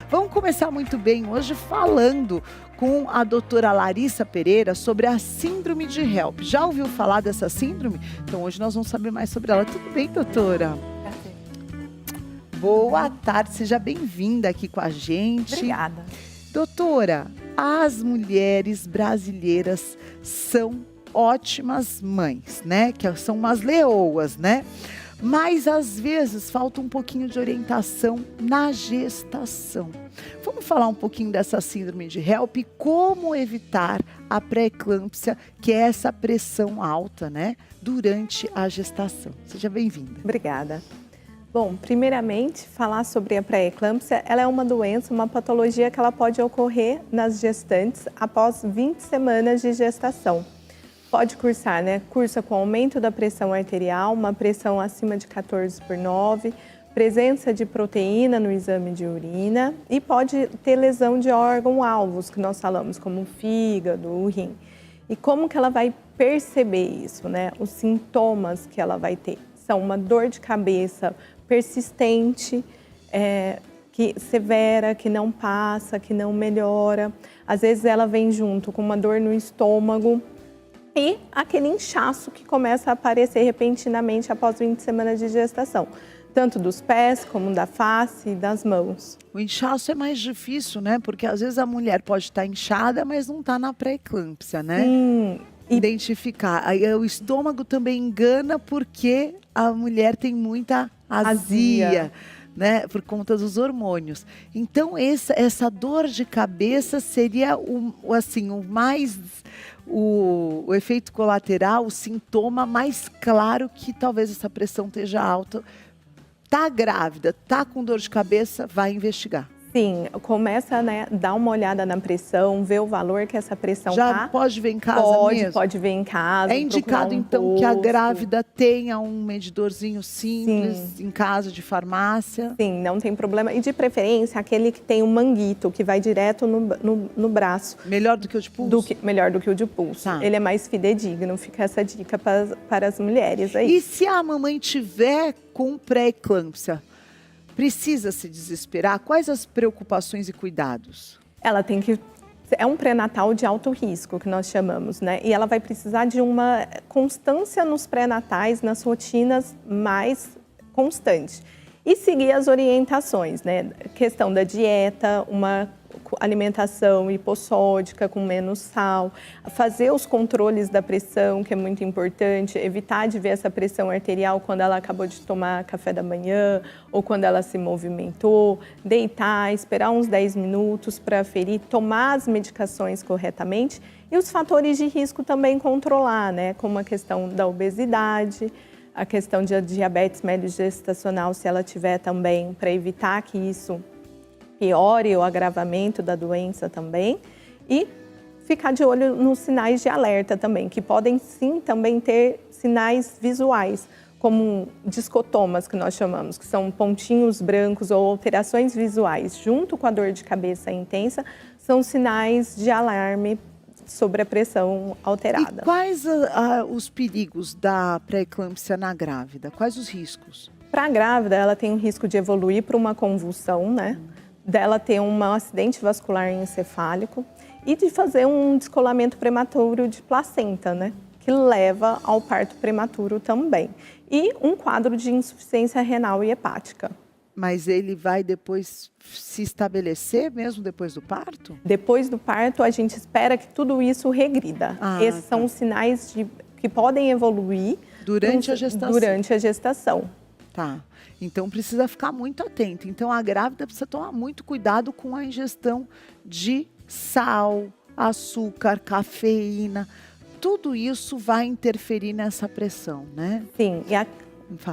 Vamos começar muito bem hoje falando com a doutora Larissa Pereira sobre a síndrome de HELP. Já ouviu falar dessa síndrome? Então hoje nós vamos saber mais sobre ela. Tudo bem, doutora? Prazer. Boa tarde, seja bem-vinda aqui com a gente. Obrigada. Doutora, as mulheres brasileiras são ótimas mães, né? Que são umas leoas, né? Mas às vezes falta um pouquinho de orientação na gestação. Vamos falar um pouquinho dessa síndrome de HELP e como evitar a pré-eclâmpsia, que é essa pressão alta, né, durante a gestação. Seja bem-vinda. Obrigada. Bom, primeiramente, falar sobre a pré-eclâmpsia, ela é uma doença, uma patologia que ela pode ocorrer nas gestantes após 20 semanas de gestação. Pode cursar, né? Cursa com aumento da pressão arterial, uma pressão acima de 14/9, presença de proteína no exame de urina e pode ter lesão de órgão-alvos, que nós falamos, como o fígado, o rim. E como que ela vai perceber isso, né? Os sintomas que ela vai ter são uma dor de cabeça persistente, severa, que não passa, que não melhora. Às vezes ela vem junto com uma dor no estômago, e aquele inchaço que começa a aparecer repentinamente após 20 semanas de gestação, tanto dos pés como da face e das mãos. O inchaço é mais difícil, né? Porque às vezes a mulher pode estar inchada, mas não está na pré-eclâmpsia, né? Sim. Identificar. Aí o estômago também engana porque a mulher tem muita azia. Né, por conta dos hormônios. Então, essa dor de cabeça seria o efeito colateral, o sintoma mais claro que talvez essa pressão esteja alta. Tá grávida, tá com dor de cabeça, vai investigar. Sim, começa, né, dar uma olhada na pressão, ver o valor que essa pressão já pode ver em casa mesmo? Pode ver em casa. É indicado então que a grávida tenha um medidorzinho simples em casa de farmácia? Sim, não tem problema. E de preferência aquele que tem um manguito, que vai direto no braço. Melhor do que o de pulso? Melhor do que o de pulso. Tá. Ele é mais fidedigno, fica essa dica para as mulheres aí. E se a mamãe tiver com pré-eclâmpsia? Precisa se desesperar? Quais as preocupações e cuidados? Ela tem que... É um pré-natal de alto risco, que nós chamamos, né? E ela vai precisar de uma constância nos pré-natais, nas rotinas mais constantes. E seguir as orientações, né? Questão da dieta, uma alimentação hipossódica com menos sal, fazer os controles da pressão, que é muito importante, evitar de ver essa pressão arterial quando ela acabou de tomar café da manhã ou quando ela se movimentou, deitar, esperar uns 10 minutos para aferir, tomar as medicações corretamente e os fatores de risco também controlar, né? Como a questão da obesidade, a questão de diabetes mellitus-gestacional, se ela tiver também, para evitar que isso piore o agravamento da doença também, e ficar de olho nos sinais de alerta também, que podem sim também ter sinais visuais, como discotomas, que nós chamamos, que são pontinhos brancos ou alterações visuais, junto com a dor de cabeça intensa, são sinais de alarme sobre a pressão alterada. E quais os perigos da pré-eclâmpsia na grávida? Quais os riscos? Para a grávida, ela tem o risco de evoluir para uma convulsão, né? Dela ter um acidente vascular encefálico e de fazer um descolamento prematuro de placenta, né? Que leva ao parto prematuro também. E um quadro de insuficiência renal e hepática. Mas ele vai depois se estabelecer mesmo depois do parto? Depois do parto, a gente espera que tudo isso regrida. Esses são os sinais que podem evoluir durante a gestação. Tá. Então precisa ficar muito atento. Então a grávida precisa tomar muito cuidado com a ingestão de sal, açúcar, cafeína. Tudo isso vai interferir nessa pressão, né? Sim. E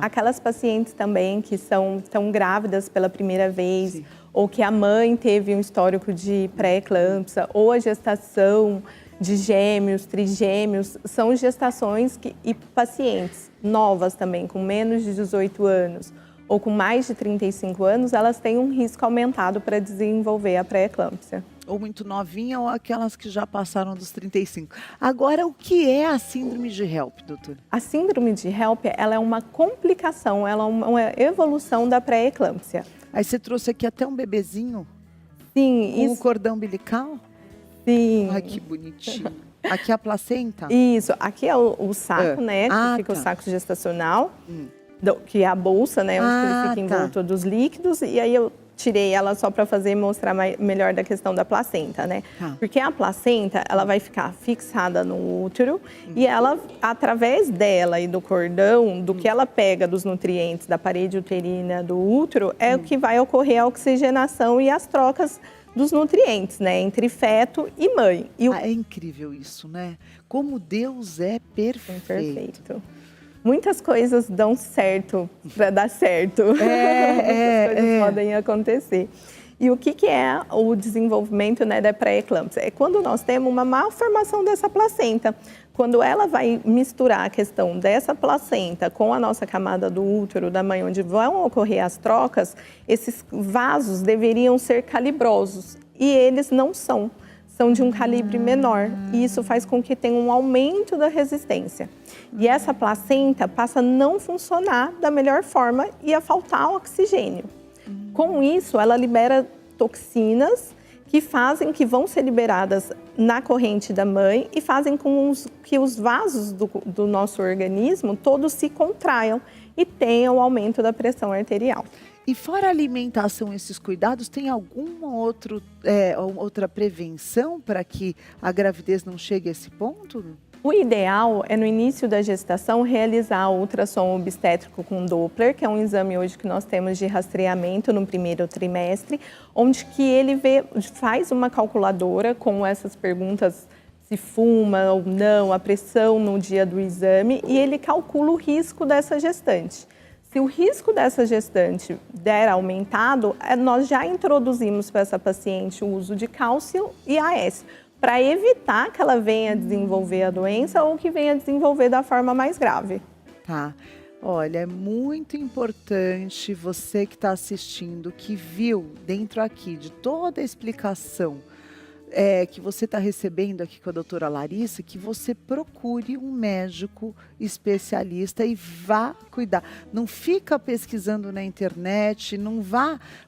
aquelas pacientes também que estão grávidas pela primeira vez, sim, ou que a mãe teve um histórico de pré-eclâmpsia, ou a gestação de gêmeos, trigêmeos, são gestações e pacientes novas também, com menos de 18 anos, ou com mais de 35 anos, elas têm um risco aumentado para desenvolver a pré-eclâmpsia. Ou muito novinha, ou aquelas que já passaram dos 35. Agora, o que é a síndrome de HELP, doutora? A síndrome de HELP, ela é uma complicação, ela é uma evolução da pré-eclâmpsia. Aí você trouxe aqui até um bebezinho. Sim, Com o isso. cordão umbilical? Sim. Ai, que bonitinho. Aqui é a placenta? Isso, aqui é o saco, né? Ah, Que fica o tá. saco gestacional, Hum. que é a bolsa, né? Onde ele Ah, fica tá. envolto dos líquidos. E aí eu tirei ela só para fazer e mostrar melhor da questão da placenta, né? Tá. Porque a placenta, ela vai ficar fixada no útero e ela, através dela e do cordão, do que ela pega dos nutrientes da parede uterina do útero, é o que vai ocorrer a oxigenação e as trocas dos nutrientes, né? Entre feto e mãe. E É incrível isso, né? Como Deus é perfeito. Perfeito. Muitas coisas dão certo para dar certo. Muitas coisas podem acontecer. E o que é o desenvolvimento, né, da pré-eclâmpsia? É quando nós temos uma malformação dessa placenta. Quando ela vai misturar a questão dessa placenta com a nossa camada do útero da mãe, onde vão ocorrer as trocas, esses vasos deveriam ser calibrosos e eles não são. São de um calibre menor e isso faz com que tenha um aumento da resistência. E essa placenta passa a não funcionar da melhor forma e a faltar oxigênio. Com isso, ela libera toxinas que vão ser liberadas na corrente da mãe e fazem com que os vasos do nosso organismo todos se contraiam e tenham o aumento da pressão arterial. E fora a alimentação, esses cuidados, tem alguma outra prevenção para que a gravidez não chegue a esse ponto? O ideal é, no início da gestação, realizar o ultrassom obstétrico com Doppler, que é um exame hoje que nós temos de rastreamento no primeiro trimestre, onde que ele faz uma calculadora com essas perguntas, se fuma ou não, a pressão no dia do exame, e ele calcula o risco dessa gestante. Se o risco dessa gestante der aumentado, nós já introduzimos para essa paciente o uso de cálcio e AS, para evitar que ela venha desenvolver a doença ou que venha desenvolver da forma mais grave. Tá. Olha, é muito importante você que está assistindo, que viu dentro aqui de toda a explicação que você está recebendo aqui com a doutora Larissa, que você procure um médico especialista e vá cuidar. Não fica pesquisando na internet,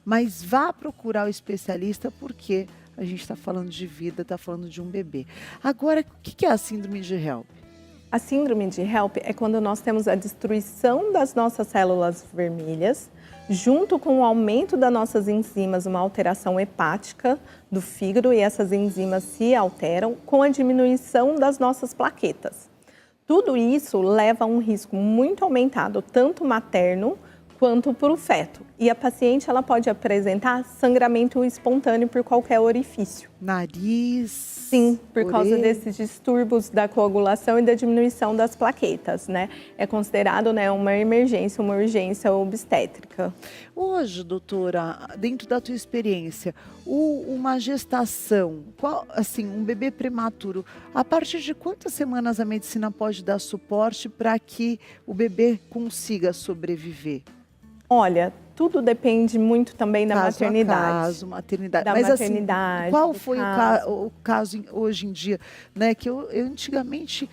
mas vá procurar o especialista, porque a gente está falando de vida, está falando de um bebê. Agora, o que é a síndrome de HELLP? A síndrome de HELLP é quando nós temos a destruição das nossas células vermelhas, junto com o aumento das nossas enzimas, uma alteração hepática do fígado, e essas enzimas se alteram com a diminuição das nossas plaquetas. Tudo isso leva a um risco muito aumentado, tanto materno quanto para o feto. E a paciente ela pode apresentar sangramento espontâneo por qualquer orifício. Nariz? Sim, por causa desses distúrbios da coagulação e da diminuição das plaquetas, né? É considerado, né, uma emergência, uma urgência obstétrica. Hoje, doutora, dentro da tua experiência, uma gestação, um bebê prematuro, a partir de quantas semanas a medicina pode dar suporte para que o bebê consiga sobreviver? Olha, tudo depende muito também da maternidade. Mas maternidade. Assim, qual foi o caso hoje em dia? Né? Que eu antigamente,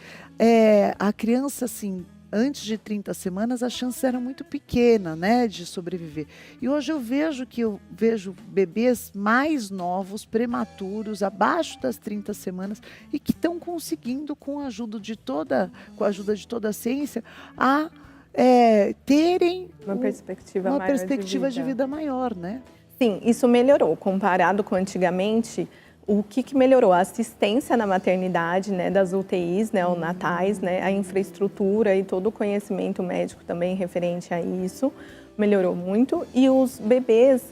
a criança, assim, antes de 30 semanas, a chance era muito pequena, né, de sobreviver. E hoje eu vejo bebês mais novos, prematuros, abaixo das 30 semanas, e que estão conseguindo, com a ajuda de toda a ciência, terem uma perspectiva de vida maior, né? Sim, isso melhorou. Comparado com antigamente, o que melhorou? A assistência na maternidade, né, das UTIs neonatais, né, a infraestrutura e todo o conhecimento médico também referente a isso, melhorou muito. E os bebês,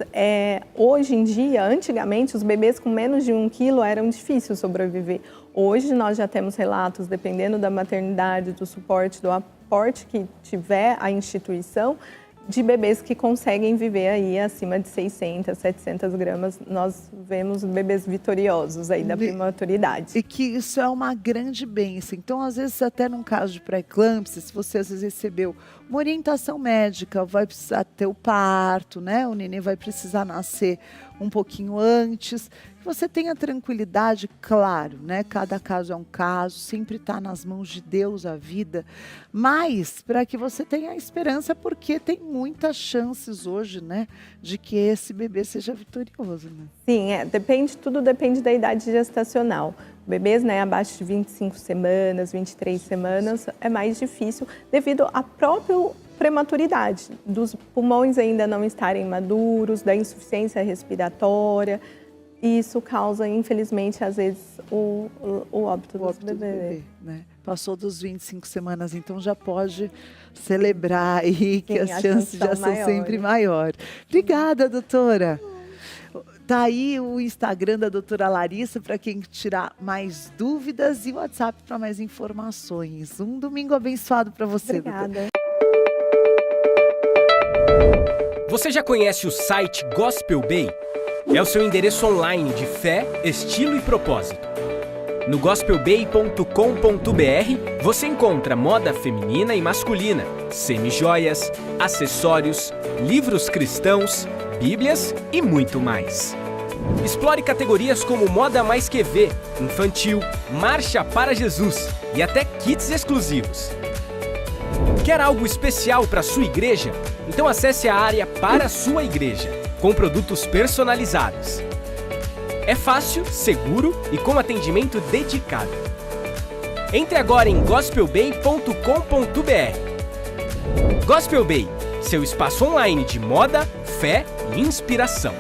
hoje em dia, antigamente, os bebês com menos de 1 quilo eram difíceis sobreviver. Hoje nós já temos relatos, dependendo da maternidade, do suporte, do aporte que tiver a instituição, de bebês que conseguem viver aí acima de 600, 700 gramas. Nós vemos bebês vitoriosos aí da prematuridade. E que isso é uma grande bênção. Então, às vezes, até num caso de pré-eclâmpsia, se você às vezes recebeu uma orientação médica, vai precisar ter o parto, né? O neném vai precisar nascer um pouquinho antes. Você tenha tranquilidade, claro, né? Cada caso é um caso, sempre está nas mãos de Deus a vida, mas para que você tenha esperança, porque tem muitas chances hoje, né, de que esse bebê seja vitorioso, né? Sim, tudo depende da idade gestacional. Bebês, né, abaixo de 25 semanas, 23 semanas, é mais difícil devido à própria prematuridade, dos pulmões ainda não estarem maduros, da insuficiência respiratória. E isso causa, infelizmente, às vezes, o óbito do bebê. Né? Passou dos 25 semanas, então já pode celebrar aí que as chances já são sempre maiores. Obrigada, doutora. Tá aí o Instagram da doutora Larissa para quem tirar mais dúvidas e o WhatsApp para mais informações. Um domingo abençoado para você, Obrigada. doutora. Você já conhece o site Gospel Bay? É o seu endereço online de fé, estilo e propósito. No gospelbay.com.br você encontra moda feminina e masculina, semijoias, acessórios, livros cristãos, bíblias e muito mais. Explore categorias como moda mais QV, infantil, marcha para Jesus e até kits exclusivos. Quer algo especial para sua igreja? Então acesse a área para a sua igreja, com produtos personalizados. É fácil, seguro e com atendimento dedicado. Entre agora em gospelbay.com.br. Gospel Bay, seu espaço online de moda, fé e inspiração.